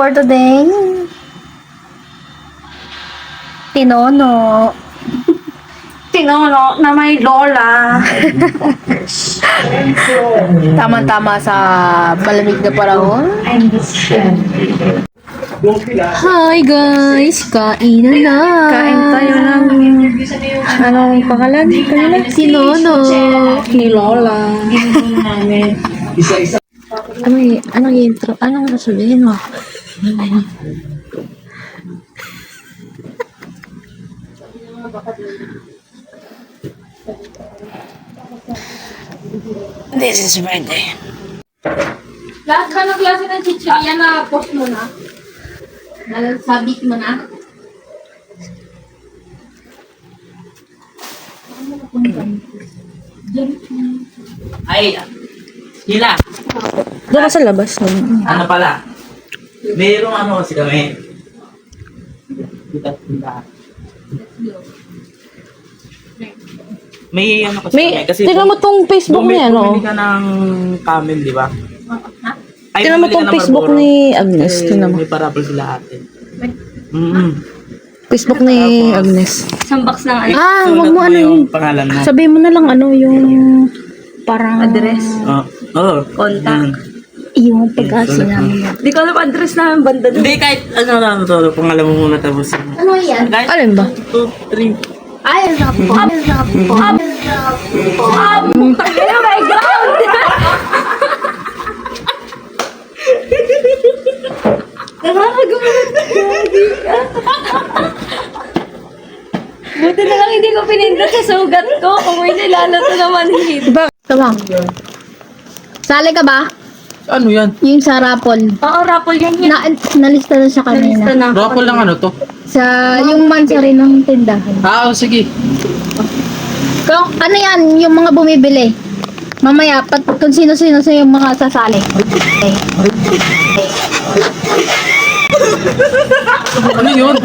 for today. Tinono. Tinono na may lola. Tama-tama sa malamig na panahon. Hi guys! Kainan na! Kain tayo ng... Anong pangalan? Tinono. Ni Lola. Anong intro? Anong sabihin mo? This is birthday. Lahat ka ng klase ng chichirya na post mo na? Sabit mo na? Ay, sila. Doon ka sa labas nun. Ano pala? Mayroong ano kasi kami. Kita. May ano kasi kami. Kasi Tingnan mo tong Facebook niya, no? Bumili ka ng camel, di ba? Ay, Tingnan mo bumili ka tong ng Facebook Marlboro. ni Agnes. Eh, Tingnan mo. may parapol sila ate. Facebook ni Agnes. Isang box ng ano? Ah, Sulat wag mo ano yung yun. pangalan mo. Sabihin mo na lang ano yung parang Address. Contact. yung pag-asi namin. Di ko alam address namin banda doon. Hindi, kahit ano to, pangalan mo muna tapos. Ano yan? Kahit Alin ba? 2, 3. Ay, rapo. Tangina, my ground! Buti na lang hindi ko pinindot sa sugat ko. Kung may nilalato naman hit. Tama. Sali ka ba? Ano yan? Yung sa Rapol. Oo, Rapol yan yan. Nalista na siya kanina. na. Rapol lang ano to? Sa yung mansari ng tindahan. Sige. Kung ano yan, yung mga bumibili. Mamaya, kung sino-sino sa yung mga sasali. Ano yun?